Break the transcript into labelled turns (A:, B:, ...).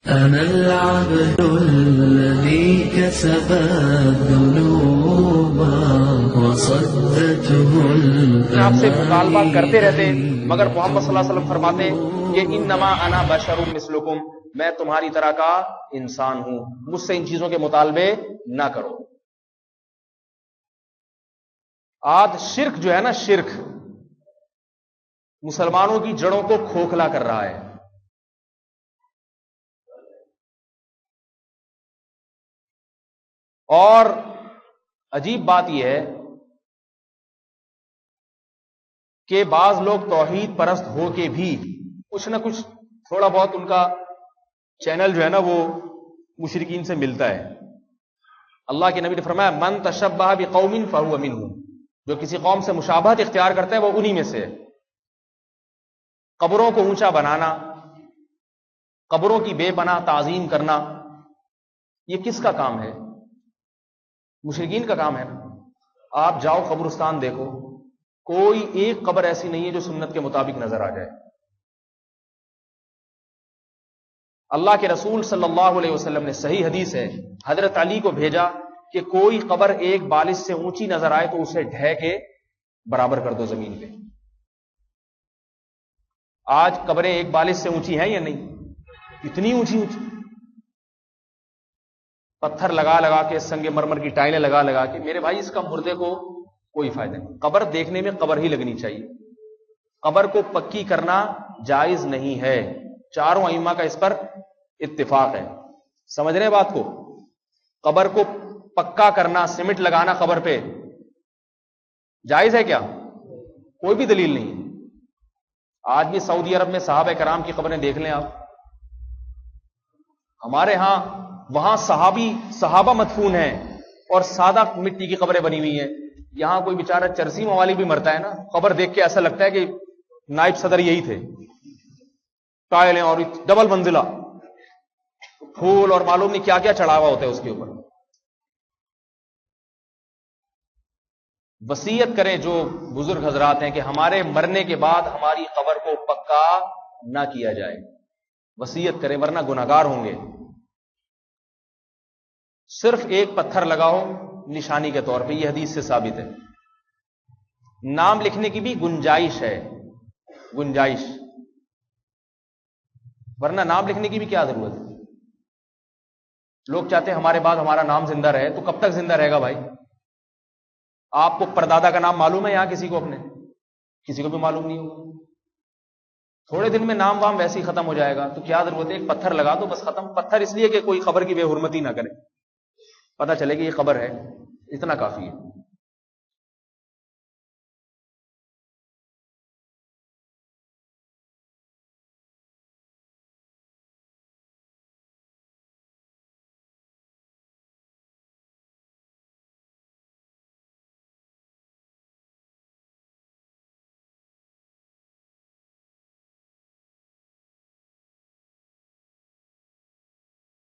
A: أنا العبد الذي كسب الذنوب وصدته
B: آپ سے مطالبہ کرتے رہتے، مگر محمد صلی اللہ علیہ وسلم فرماتے کہ انما انا بشر مثلکم، میں تمہاری طرح کا انسان ہوں، مجھ سے ان چیزوں کے مطالبے نہ کرو۔ آج شرک جو ہے نا، شرک مسلمانوں کی جڑوں کو کھوکھلا کر رہا ہے۔ اور عجیب بات یہ ہے کہ بعض لوگ توحید پرست ہو کے بھی کچھ نہ کچھ تھوڑا بہت ان کا چینل جو ہے نا وہ مشرکین سے ملتا ہے۔ اللہ کے نبی نے فرمایا من تشبہ بقوم فہو منہم، جو کسی قوم سے مشابہت اختیار کرتا ہے وہ انہی میں سے ہے۔ قبروں کو اونچا بنانا، قبروں کی بے پناہ تعظیم کرنا، یہ کس کا کام ہے؟ مشرکین کا کام ہے نا۔ آپ جاؤ قبرستان دیکھو، کوئی ایک قبر ایسی نہیں ہے جو سنت کے مطابق نظر آ جائے۔ اللہ کے رسول صلی اللہ علیہ وسلم نے صحیح حدیث ہے، حضرت علی کو بھیجا کہ کوئی قبر ایک بالش سے اونچی نظر آئے تو اسے ڈھہ کے برابر کر دو زمین پہ۔ آج قبریں ایک بالش سے اونچی ہیں یا نہیں؟ اتنی اونچی اونچی پتھر لگا لگا کے، سنگ مرمر کی ٹائلیں لگا لگا کے، میرے بھائی اس کا مردے کو کوئی فائدہ نہیں۔ قبر دیکھنے میں قبر ہی لگنی چاہیے، قبر کو پکی کرنا جائز نہیں ہے۔ چاروں ائمہ کا اس پر اتفاق ہے۔ سمجھ رہے بات کو؟ قبر کو پکا کرنا، سیمنٹ لگانا قبر پہ جائز ہے کیا؟ کوئی بھی دلیل نہیں۔ آج بھی سعودی عرب میں صحابہ کرام کی قبریں دیکھ لیں آپ، ہمارے ہاں وہاں صحابہ مدفون ہیں اور سادہ مٹی کی قبریں بنی ہوئی ہیں۔ یہاں کوئی بیچارہ چرسی موالی بھی مرتا ہے نا، قبر دیکھ کے ایسا لگتا ہے کہ نائب صدر یہی تھے، ٹائلیں اور ڈبل منزلہ، پھول اور معلوم نہیں کیا کیا چڑھا ہوا ہوتا ہے اس کے اوپر۔ وصیت کریں جو بزرگ حضرات ہیں کہ ہمارے مرنے کے بعد ہماری قبر کو پکا نہ کیا جائے، وصیت کریں ورنہ گناہگار ہوں گے۔ صرف ایک پتھر لگاؤ نشانی کے طور پہ، یہ حدیث سے ثابت ہے۔ نام لکھنے کی بھی گنجائش ہے، گنجائش، ورنہ نام لکھنے کی بھی کیا ضرورت ہے؟ لوگ چاہتے ہیں ہمارے بعد ہمارا نام زندہ رہے، تو کب تک زندہ رہے گا بھائی؟ آپ کو پردادا کا نام معلوم ہے یہاں کسی کو؟ اپنے کسی کو بھی معلوم نہیں ہوگا۔ تھوڑے دن میں نام وام ویسے ہی ختم ہو جائے گا، تو کیا ضرورت ہے؟ ایک پتھر لگا دو بس، ختم۔ پتھر اس لیے کہ کوئی قبر کی بے حرمتی نہ کرے، پتہ چلے کہ یہ قبر ہے، اتنا کافی ہے۔